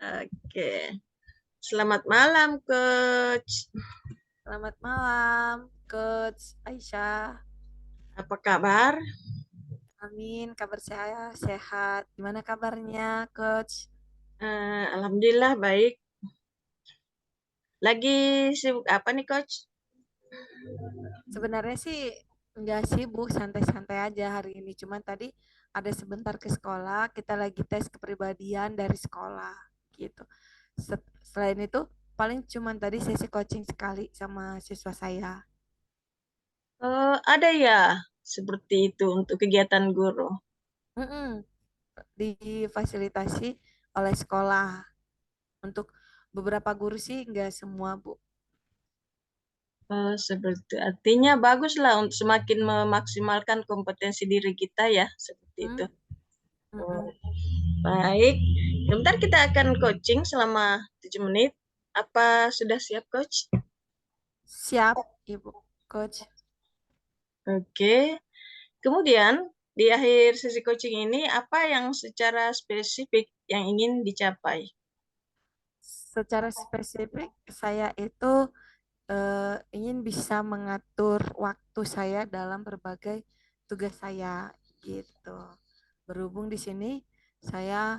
Oke. Selamat malam, Coach. Selamat malam, Coach Aisyah. Apa kabar? Amin, kabar saya sehat. Gimana kabarnya, Coach? Alhamdulillah baik. Lagi sibuk apa nih, Coach? Sebenarnya sih nggak sibuk, santai-santai aja hari ini. Cuman tadi ada sebentar ke sekolah, kita lagi tes kepribadian dari sekolah, gitu. Selain itu, paling cuman tadi sesi coaching sekali sama siswa saya. Ada ya, seperti itu untuk kegiatan guru. Mm-mm, difasilitasi oleh sekolah. Untuk beberapa guru sih nggak semua, Bu. Seperti artinya baguslah untuk semakin memaksimalkan kompetensi diri kita ya, seperti itu. Hmm? Oh, Mm-mm. baik. Sebentar kita akan coaching selama 7 menit. Apa sudah siap, Coach? Siap, Ibu Coach. Oke. Kemudian, di akhir sesi coaching ini, apa yang secara spesifik yang ingin dicapai? Secara spesifik, saya itu ingin bisa mengatur waktu saya dalam berbagai tugas saya, gitu. Berhubung di sini saya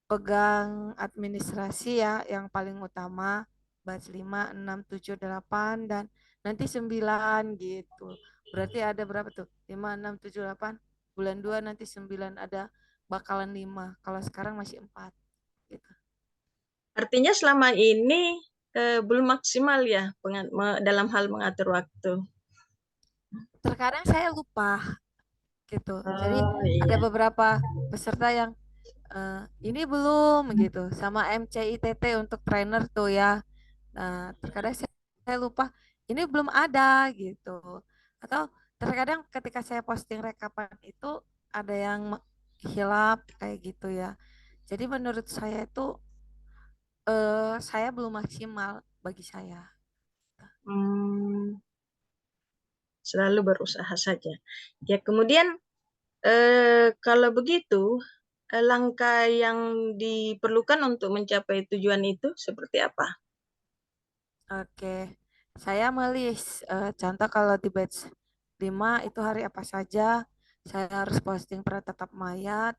pegang administrasi ya, yang paling utama, batch 5, 6, 7, 8, dan nanti 9 gitu. Berarti ada berapa tuh? 5, 6, 7, 8. Bulan 2 nanti 9 ada bakalan 5. Kalau sekarang masih 4 gitu. Artinya selama ini belum maksimal ya dalam hal mengatur waktu. Terkadang saya lupa gitu. Jadi Oh ada iya. beberapa peserta yang ini belum gitu, sama MCITT untuk trainer tuh ya. Nah, terkadang saya lupa ini belum ada gitu. Atau terkadang ketika saya posting rekapan itu ada yang hilap kayak gitu ya. Jadi menurut saya itu saya belum maksimal bagi saya. Hmm, selalu berusaha saja. Ya, kemudian kalau begitu, langkah yang diperlukan untuk mencapai tujuan itu seperti apa? Oke, saya melis contoh kalau di batch 5 itu hari apa saja, saya harus posting pada tetap maya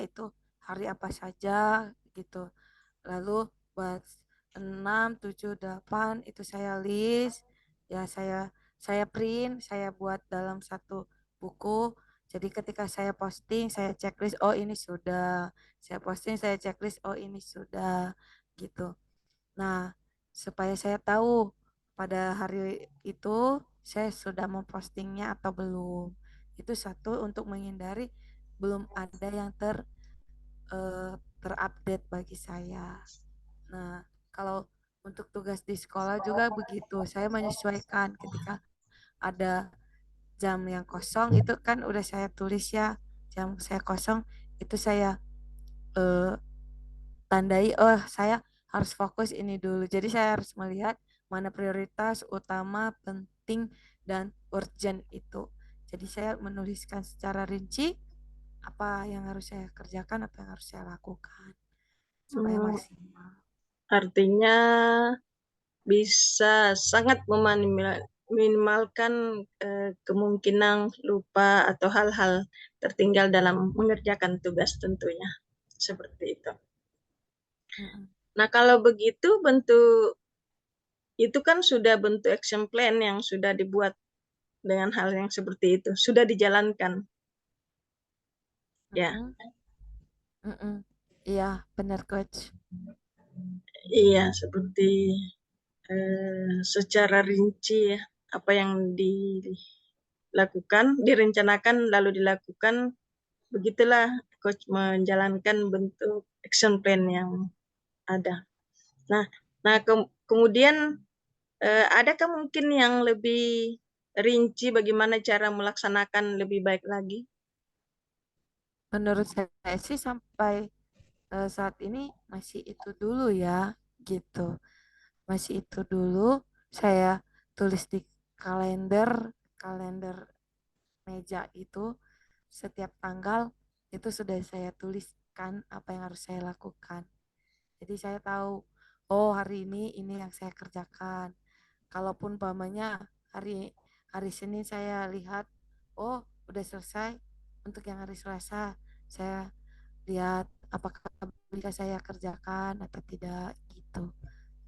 itu hari apa saja gitu. Lalu batch 6, 7, 8 itu saya list, ya saya print, saya buat dalam satu buku. Jadi ketika saya posting, saya checklist, oh ini sudah. Saya posting, saya checklist, oh ini sudah gitu. Nah, supaya saya tahu pada hari itu saya sudah mempostingnya atau belum. Itu satu untuk menghindari belum ada yang terupdate bagi saya. Nah, kalau untuk tugas di sekolah juga begitu. Saya menyesuaikan ketika ada jam yang kosong itu kan udah saya tulis ya. Jam saya kosong itu saya eh, tandai oh saya harus fokus ini dulu. Jadi saya harus melihat mana prioritas utama, penting dan urgent itu. Jadi saya menuliskan secara rinci apa yang harus saya kerjakan, apa yang harus saya lakukan supaya Hmm, maksimal. artinya bisa sangat meminimalkan kemungkinan lupa atau hal-hal tertinggal dalam mengerjakan tugas tentunya. Seperti itu. Mm-mm. Nah, kalau begitu bentuk itu kan sudah bentuk action plan yang sudah dibuat dengan hal yang seperti itu, sudah dijalankan. Ya, Mm-mm. Mm-mm. Iya, benar coach. iya seperti secara rinci ya, apa yang dilakukan, direncanakan lalu dilakukan, begitulah coach menjalankan bentuk action plan yang ada. Nah, nah kemudian adakah mungkin yang lebih rinci bagaimana cara melaksanakan lebih baik lagi? Menurut saya sih sampai saat ini masih itu dulu ya, gitu. Masih itu dulu saya tulis di kalender, kalender meja itu setiap tanggal itu sudah saya tulis menginstruksikan apa yang harus saya lakukan. Jadi saya tahu, oh hari ini yang saya kerjakan. Kalaupun umpamanya hari hari Senin saya lihat, oh udah selesai, untuk yang hari Selasa saya lihat apakah bisa saya kerjakan atau tidak gitu.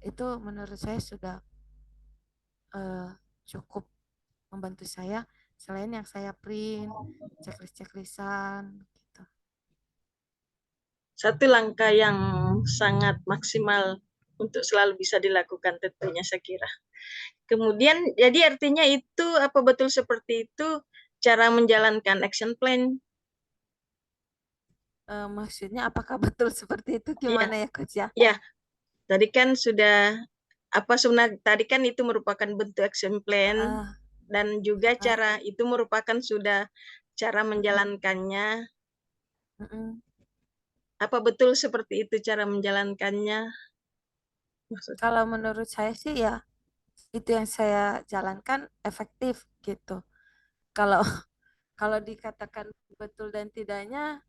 Itu menurut saya sudah eh, cukup membantu saya, selain yang saya print, checklist-checklistan gitu. Satu langkah yang sangat maksimal untuk selalu bisa dilakukan tentunya saya kira. Kemudian jadi artinya itu apa betul seperti itu cara menjalankan action plan? Maksudnya apakah betul seperti itu, Iya, gimana ya Coach ya? ya. Tadi kan sudah apa sebenarnya tadi kan itu merupakan bentuk action plan Ah, dan juga ah, cara itu merupakan sudah cara mm-mm, menjalankannya. mm-mm. Apa betul seperti itu cara menjalankannya? Maksud. Kalau menurut saya sih ya itu yang saya jalankan efektif gitu. Kalau kalau dikatakan betul dan tidaknya,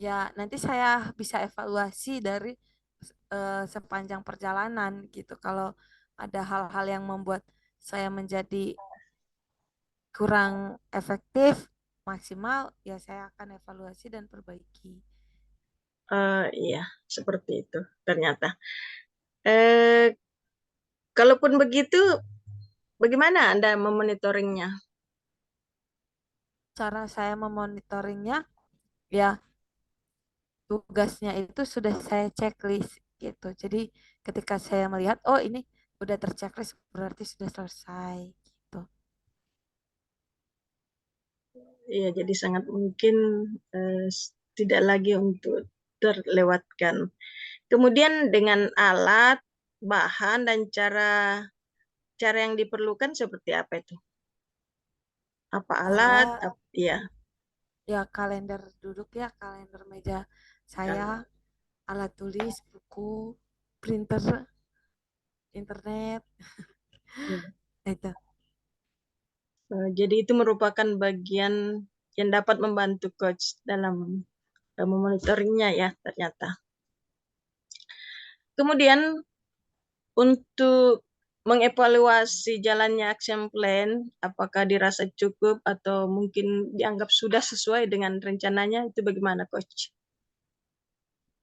ya nanti saya bisa evaluasi dari sepanjang perjalanan gitu. Kalau ada hal-hal yang membuat saya menjadi kurang efektif maksimal, ya saya akan evaluasi dan perbaiki. Iya, seperti itu ternyata. Eh, Kalaupun begitu, bagaimana Anda memonitoringnya? Cara saya memonitoringnya, ya tugasnya itu sudah saya checklist gitu. Jadi ketika saya melihat, oh ini udah terchecklist, berarti sudah selesai gitu. Iya, jadi sangat mungkin tidak lagi untuk terlewatkan. Kemudian dengan alat, bahan, dan cara cara yang diperlukan seperti apa itu? Apa alat? Alat, Ya, ya kalender duduk, ya kalender meja saya, kalau alat tulis, buku, printer, internet, ya. itu. Jadi itu merupakan bagian yang dapat membantu coach dalam memonitoringnya ya ternyata. Kemudian untuk mengevaluasi jalannya action plan, apakah dirasa cukup atau mungkin dianggap sudah sesuai dengan rencananya, itu bagaimana, Coach?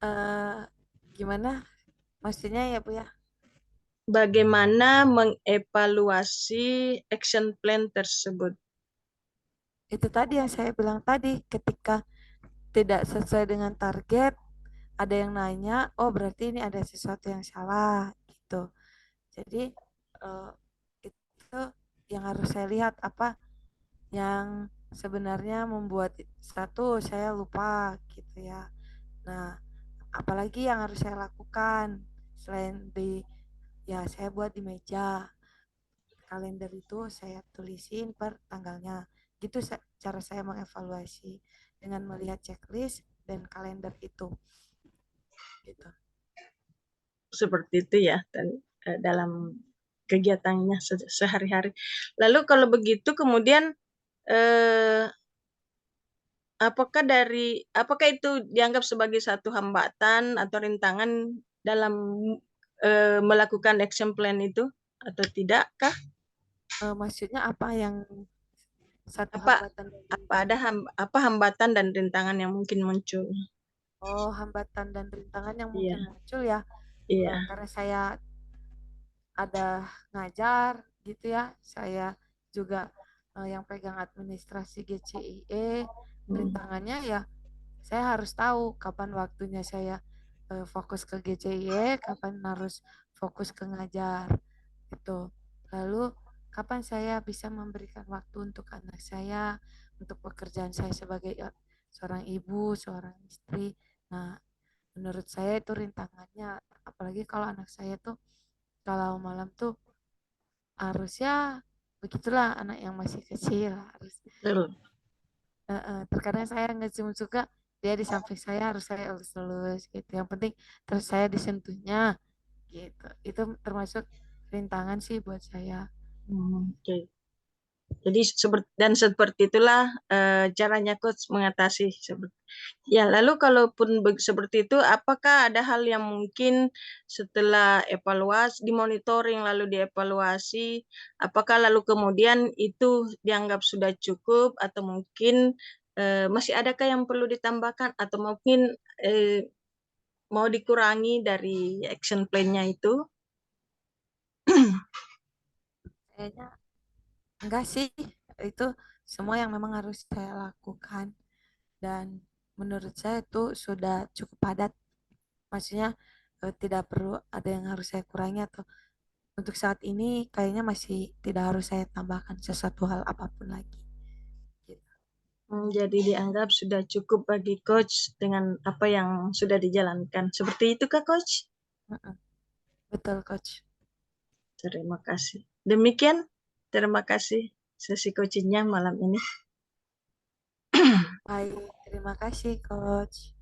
Eh, Gimana? Maksudnya ya Bu ya? Bagaimana mengevaluasi action plan tersebut? Itu tadi yang saya bilang tadi, ketika tidak sesuai dengan target, ada yang nanya, oh berarti ini ada sesuatu yang salah gitu. Jadi eh, itu yang harus saya lihat, apa yang sebenarnya membuat satu saya lupa gitu ya. Nah, apalagi yang harus saya lakukan selain di, ya saya buat di meja kalender itu saya tulisin per tanggalnya. Gitu cara saya mengevaluasi dengan melihat checklist dan kalender itu gitu. Seperti itu ya, dan dalam kegiatannya sehari-hari. Lalu kalau begitu kemudian eh, apakah itu dianggap sebagai satu hambatan atau rintangan dalam melakukan action plan itu atau tidakkah? Maksudnya apa yang satu Apa hambatan dari, apa ada apa hambatan dan rintangan yang mungkin muncul? oh hambatan dan rintangan yang Iya, mungkin muncul ya, iya. karena saya ada ngajar gitu ya, saya juga yang pegang administrasi GCIE. Hmm. Rintangannya ya saya harus tahu kapan waktunya saya fokus ke GCIE, kapan harus fokus ke ngajar gitu. Lalu kapan saya bisa memberikan waktu untuk anak saya, untuk pekerjaan saya sebagai seorang ibu, seorang istri. Nah, menurut saya itu rintangannya, apalagi kalau anak saya tuh kalau malam tuh harusnya begitulah, anak yang masih kecil harus Betul. terkadang saya nggak cuma suka dia di samping saya, harus saya elus-elus gitu, yang penting terus saya disentuhnya gitu. Itu termasuk rintangan sih buat saya. Hmm, oke. Jadi seperti itulah caranya coach mengatasi seperti. Ya, lalu kalaupun seperti itu, apakah ada hal yang mungkin setelah evaluasi, dimonitoring lalu dievaluasi, apakah lalu kemudian itu dianggap sudah cukup atau mungkin masih adakah yang perlu ditambahkan atau mungkin mau dikurangi dari action plan-nya itu? Kayaknya enggak sih, itu semua yang memang harus saya lakukan dan menurut saya itu sudah cukup padat. Maksudnya tidak perlu ada yang harus saya kurangi atau untuk saat ini kayaknya masih tidak harus saya tambahkan sesuatu hal apapun lagi. Gitu. Jadi dianggap sudah cukup bagi coach dengan apa yang sudah dijalankan. Seperti itu Kak Coach? Mm-mm. Betul, Coach. Terima kasih. Demikian, terima kasih sesi coachingnya malam ini. Baik, terima kasih, Coach.